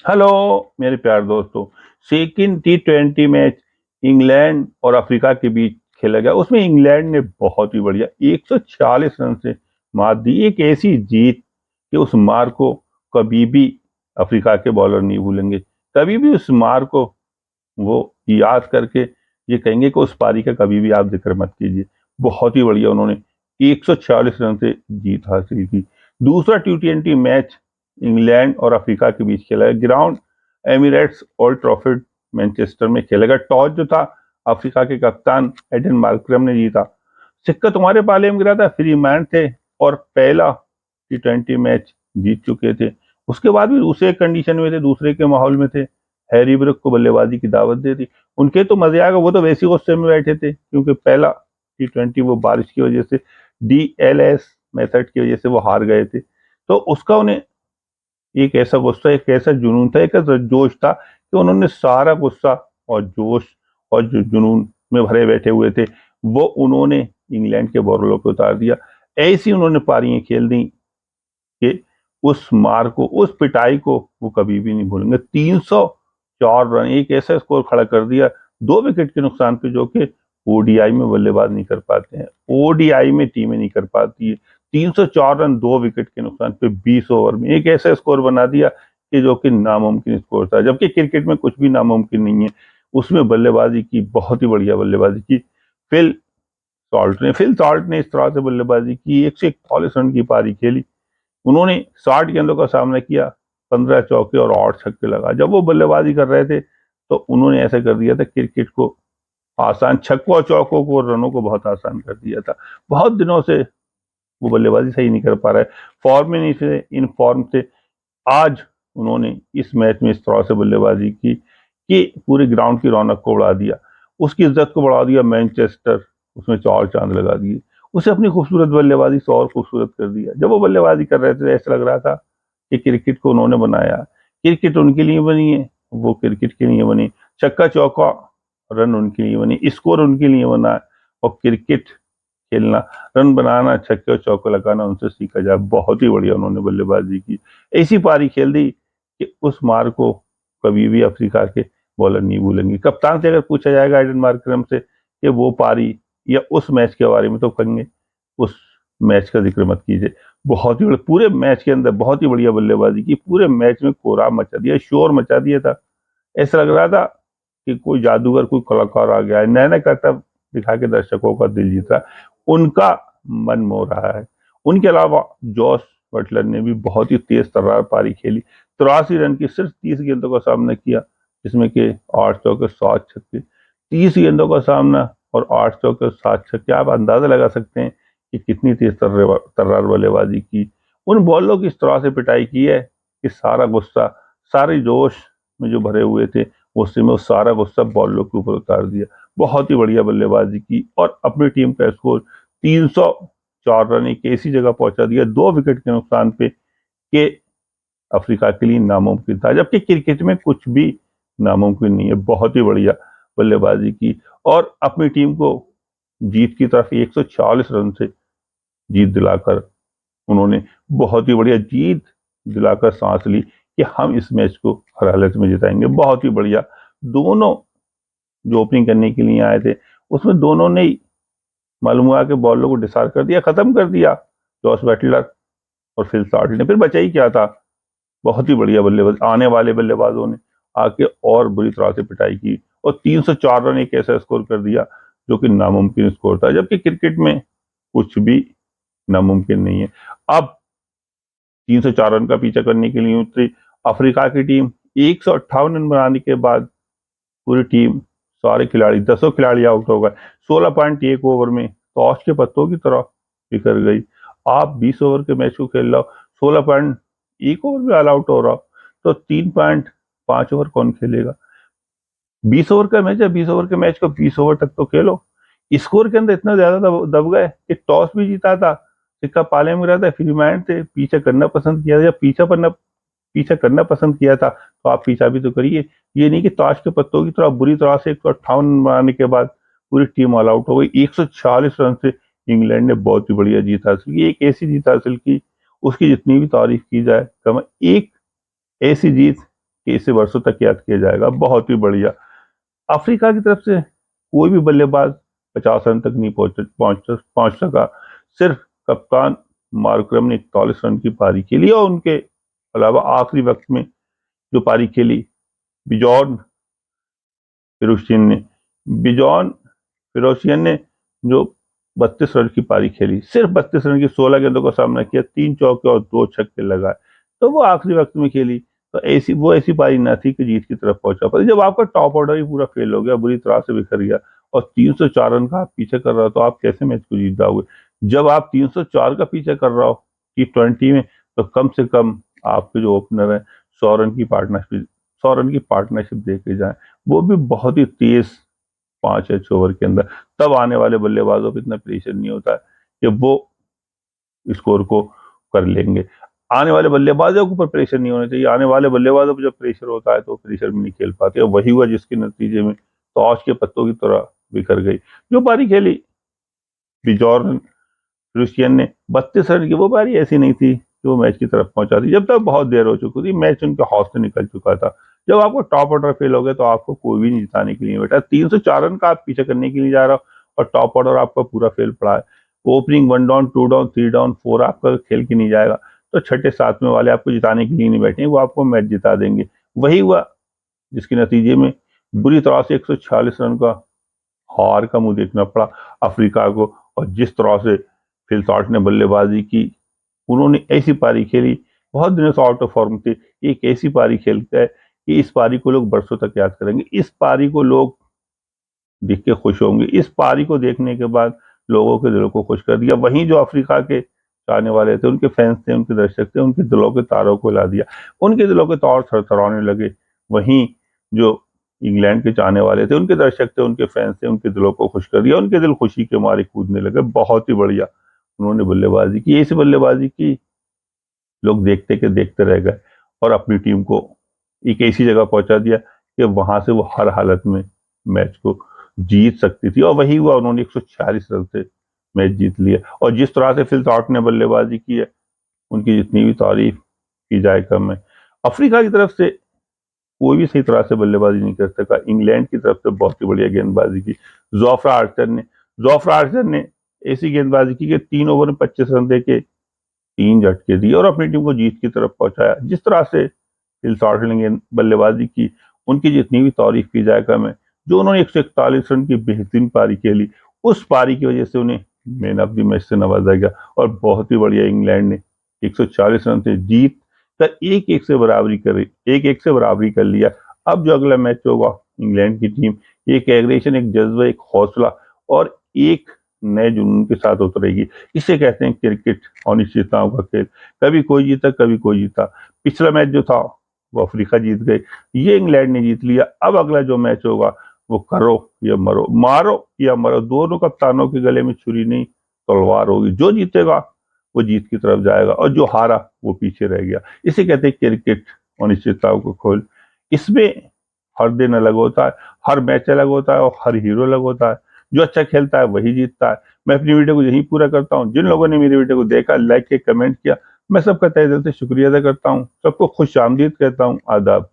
Hello मेरे प्यारे दोस्तों। सेकंड T20 मैच इंग्लैंड और अफ्रीका के बीच खेला गया। उसमें इंग्लैंड ने बहुत ही बढ़िया 146 रन से मात दी। एक ऐसी जीत कि उस मार को कभी भी अफ्रीका के बॉलर नहीं भूलेंगे। कभी भी उस मार को वो याद करके ये कहेंगे कि उस पारी का कभी भी आप जिक्र मत कीजिए। बहुत ही बढ़िया उन्होंने 146 रन से जीत हासिल की। दूसरा T20 मैच इंग्लैंड और अफ्रीका के बीच खेला है। Ground Emirates old Trafford Manchester में खेलेगा। टॉस जो था अफ्रीका के कप्तान एडन मार्करम ने जीता। सिक्का तुम्हारे पाले में गिरा था। फ्री मैन थे और पहला T20 मैच जीत चुके थे। उसके बाद भी दूसरे कंडीशन में थे, दूसरे के माहौल में थे। हैरी ब्रुक को बल्लेबाजी की दावत दे दी। उनके तो मजे आ गए, वो तो वैसे ही गुस्से में बैठे थे क्योंकि पहला T20 वो बारिश की वजह से, DLS मेथड की वजह से वो हार गए थे। तो उसका उन्हें एक ऐसा गुस्सा, एक ऐसा जुनून था, एक ऐसा जोश था कि उन्होंने सारा गुस्सा और जोश और जो जुनून में भरे बैठे हुए थे वो उन्होंने इंग्लैंड के बॉलरों पे उतार दिया। ऐसी उन्होंने पारियां खेल दी कि उस मार को, उस पिटाई को वो कभी भी नहीं भूलेंगे। 304 रन, एक ऐसा स्कोर खड़ा कर दिया 2 विकेट के नुकसान पे, जो कि ओडीआई में बल्लेबाज नहीं कर पाते हैं, ओडीआई में टीमें नहीं कर पाती है। 304 रन 2 विकेट के नुकसान पे 20 ओवर में एक ऐसा स्कोर बना दिया कि जो कि नामुमकिन स्कोर था, जबकि क्रिकेट में कुछ भी नामुमकिन नहीं है। उसमें बल्लेबाजी की, बहुत ही बढ़िया बल्लेबाजी की फिल सॉल्ट ने इस तरह से बल्लेबाजी की, 141 रन की पारी खेली। उन्होंने 60 गेंदों का सामना किया, 15 चौके और 8 छक्के लगा। जब वो बल्लेबाजी कर रहे थे तो उन्होंने ऐसा कर दिया था, क्रिकेट को आसान, छक्कों और चौकों को, रनों को बहुत आसान कर दिया था। बहुत दिनों से वो बल्लेबाजी सही नहीं कर पा रहे, फॉर्म में नहीं थे, इन फॉर्म थे। आज उन्होंने इस मैच में इस तरह से बल्लेबाजी की कि पूरे ग्राउंड की रौनक को बढ़ा दिया, उसकी इज्जत को बढ़ा दिया। मैनचेस्टर उसमें चार चांद लगा दिए। उसे अपनी खूबसूरत बल्लेबाजी से और खूबसूरत कर दिया। जब वो बल्लेबाजी कर रहे थे ऐसा लग रहा था कि क्रिकेट को उन्होंने बनाया, क्रिकेट उनके लिए बनी है, वो क्रिकेट के लिए बनी। छक्का चौका रन उनके लिए बनी, स्कोर उनके लिए बना, और क्रिकेट खेलना, रन बनाना, छक्के और चौके लगाना उनसे सीखा जाए। बहुत ही बढ़िया उन्होंने बल्लेबाजी की। ऐसी पारी खेल दी कि उस मार को कभी भी अफ्रीका के बॉलर नहीं भूलेंगे। कप्तान से अगर पूछा जाएगा एडन मार्करम से कि वो पारी या उस मैच के बारे में, तो कहेंगे उस मैच का जिक्र मत कीजिए। बहुत ही बढ़िया, पूरे मैच के अंदर बहुत ही बढ़िया बल्लेबाजी की, पूरे मैच में कोहराम मचा दिया, शोर मचा दिया था। ऐसा लग रहा था कि कोई जादूगर, कोई कलाकार आ गया है, नया नया करतब दिखा के दर्शकों का दिल जीता, उनका मन मोह रहा है। उनके अलावा जॉस बटलर ने भी बहुत ही तेज तर्रार पारी खेली। 83 रन की सिर्फ 30 गेंदों का सामना किया, जिसमें कि 8 चौके 7 छक्के। 30 गेंदों का सामना और 8 चौके 7 छक्के, आप अंदाजा लगा सकते हैं कि कितनी तेज तर्रार बल्लेबाजी की। उन बॉलों की इस तरह से पिटाई की है कि सारा गुस्सा, सारे जोश में जो भरे हुए थे, गुस्से में वो सारा गुस्सा बॉलों के ऊपर उतार दिया। बहुत ही बढ़िया बल्लेबाजी की और अपनी टीम का स्कोर 304 रन एक ऐसी जगह पहुंचा दिया 2 विकेट के नुकसान पे कि अफ्रीका के लिए नामुमकिन था, जबकि क्रिकेट में कुछ भी नामुमकिन नहीं है। बहुत ही बढ़िया बल्लेबाजी की और अपनी टीम को जीत की तरफ 146 रन से जीत दिलाकर उन्होंने बहुत ही बढ़िया जीत दिलाकर सांस ली कि हम इस मैच को हर हालत में जिताएंगे। बहुत ही बढ़िया। दोनों जो ओपनिंग करने के लिए आए थे, उसमें दोनों ने ही मालूम हुआ कि बॉलों को डिसार कर दिया, खत्म कर दिया। जॉस बटलर और फिल सॉल्ट ने, फिर बचा ही क्या था। बहुत ही बढ़िया बल्लेबाज, आने वाले बल्लेबाजों ने आके और बुरी तरह से पिटाई की और 304 रन एक ऐसा स्कोर कर दिया जो कि नामुमकिन स्कोर था, जबकि क्रिकेट में कुछ भी नामुमकिन नहीं है। अब 304 रन का पीछा करने के लिए उतरी अफ्रीका की टीम। 158 रन बनाने के बाद पूरी टीम, सारे खिलाड़ी, 10 खिलाड़ी आउट हो गए। 16.1 ओवर में टॉस के पत्तों की तरह बिखर गई। आप 20 ओवर के मैच को खेल रहे हो, 16.1 ओवर में ऑल आउट हो रहा हो, तो 3.5 ओवर कौन खेलेगा? 20 ओवर का मैच है, 20 ओवर के मैच को 20 ओवर तक तो खेलो। स्कोर के अंदर इतना ज्यादा दब गए कि टॉस भी जीता था, सिक्का पाले में रहा था, फ्रीमैन थे, पीछे करना पसंद किया था। जब पीछा करना पसंद किया था तो आप पीछा भी तो करिए। ये नहीं कि ताश के पत्तों की तरह बुरी तरह से 158 बनाने के बाद पूरी टीम ऑल आउट हो गई। 146 रन से इंग्लैंड ने बहुत ही बढ़िया जीत हासिल की, एक ऐसी जीत हासिल की उसकी जितनी भी तारीफ की जाए कम। एक ऐसी जीत कि इसे वर्षों तक याद किया जाएगा। बहुत ही बढ़िया। अफ्रीका की तरफ से कोई भी बल्लेबाज 50 रन तक नहीं पहुंच सका। सिर्फ कप्तान मार्करम ने 41 रन की पारी खेली और उनके अलावा आखिरी वक्त में जो पारी खेली बिजॉन फिरोशियन ने बिजॉन फिरोशियन ने जो 32 रन की पारी खेली, सिर्फ 32 रन की 16 गेंदों का सामना किया, 3 चौके और 2 छक्के लगाए, तो वो आखिरी वक्त में खेली। तो ऐसी पारी ना थी कि जीत की तरफ पहुंचा पाती। जब आपका टॉप ऑर्डर ही पूरा फेल हो गया, बुरी तरह से बिखर गया और 304 रन का आप पीछे कर रहे हो, तो आप कैसे मैच को जीत जाओगे। जब आप 304 का पीछे कर रहे हो T20 में, तो कम से कम आपके जो ओपनर है 100 रन की पार्टनरशिप दे के जाए, वो भी बहुत ही तेज 5 या 6 ओवर के अंदर। तब आने वाले बल्लेबाजों पर इतना प्रेशर नहीं होता है कि वो स्कोर को कर लेंगे। आने वाले बल्लेबाजों के ऊपर प्रेशर नहीं होना चाहिए। आने वाले बल्लेबाजों पर जब प्रेशर होता है तो प्रेशर में नहीं खेल पाते, और वही हुआ जिसके नतीजे में टॉस के पत्तों की तरह बिखर गई। जो पारी खेली बिजॉर्न क्रिस्टियन ने 32 रन की, वो पारी ऐसी नहीं थी कि वो मैच की तरफ पहुंचा दी। जब तक बहुत देर हो चुकी थी, मैच उनके हाथ से निकल चुका था। जब आपको टॉप ऑर्डर फेल हो गया तो आपको कोई भी नहीं जिताने के लिए बैठा। 304 रन का आप पीछे करने के लिए जा रहा हो और टॉप ऑर्डर आपका पूरा फेल पड़ा है। ओपनिंग 1 डाउन 2 डाउन 3 डाउन 4 आपका खेल के नहीं जाएगा, तो छठे सातवें वाले आपको जिताने के लिए नहीं बैठे, वो आपको मैच जिता देंगे। वही हुआ जिसके नतीजे में बुरी तरह से 146 रन का हार का मुंह देखना पड़ा अफ्रीका को। और जिस तरह से फिल सॉल्ट ने बल्लेबाजी की, उन्होंने ऐसी पारी खेली, बहुत दिनों से आउट ऑफ फॉर्म थे, एक ऐसी पारी खेलता है कि इस पारी को लोग बरसों तक याद करेंगे। इस पारी को लोग देख के खुश होंगे। इस पारी को देखने के बाद लोगों के दिलों को खुश कर दिया। वहीं जो अफ्रीका के चाहने वाले थे, उनके फैंस थे, उनके दर्शक थे, उनके दिलों के तारों को हिला दिया, उनके दिलों के तार थरथराने लगे। वहीं जो इंग्लैंड के चाहने वाले थे, उनके दर्शक थे, उनके फैंस थे, उनके दिलों को खुश कर दिया, उनके दिल खुशी के मारे कूदने लगे। बहुत ही बढ़िया उन्होंने बल्लेबाजी की। ऐसी बल्लेबाजी की लोग देखते के देखते रह गए और अपनी टीम को एक ऐसी जगह पहुंचा दिया कि वहां से वो हर हालत में मैच को जीत सकती थी। और वही हुआ, उन्होंने 146 रन से मैच जीत लिया। और जिस तरह से फिल थॉर्प ने बल्लेबाजी की है, उनकी जितनी भी तारीफ की जाए कम है। अफ्रीका की तरफ से कोई भी सही तरह से बल्लेबाजी नहीं कर सका। इंग्लैंड की तरफ से बहुत ही बढ़िया गेंदबाजी की जोफ्रा आर्चर ने ऐसी गेंदबाजी की कि 3 ओवर में 25 रन देके 3 झटके दिए और अपनी टीम को जीत की तरफ पहुंचाया। जिस तरह से फिल सॉल्ट ने बल्लेबाजी की, उनकी जितनी भी तारीफ की जाए कम है। जो उन्होंने 141 रन की बेहतरीन पारी खेली, उस पारी की वजह से उन्हें मैन ऑफ द मैच से नवाजा गया। और बहुत ही बढ़िया इंग्लैंड ने 140 रन से जीत कर एक एक से बराबरी कर लिया। अब जो अगला मैच होगा, इंग्लैंड की टीम एक एग्रेशन, एक जज्बा, एक हौसला और एक नए जुनून के साथ उतरेगी। इसे कहते हैं क्रिकेट, अनिश्चितताओं का खेल। कभी कोई जीता, कभी कोई जीता। पिछला मैच जो था वो अफ्रीका जीत गए, ये इंग्लैंड ने जीत लिया। अब अगला जो मैच होगा वो करो या मरो, मारो या मरो, दोनों कप्तानों के गले में छुरी नहीं तलवार होगी। जो जीतेगा वो जीत की तरफ जाएगा और जो हारा वो पीछे रह गया। इसे कहते हैं क्रिकेट, अनिश्चितताओं का खोल। इसमें हर दिन अलग होता है, हर मैच अलग होता है और हर हीरो अलग होता है। जो अच्छा खेलता है वही जीतता है। मैं अपनी वीडियो को यहीं पूरा करता हूँ। जिन लोगों ने मेरी वीडियो को देखा, लाइक किया, कमेंट किया, मैं सबका तहे दिल से शुक्रिया अदा करता हूँ। सबको खुश आमदीद कहता हूँ। आदाब।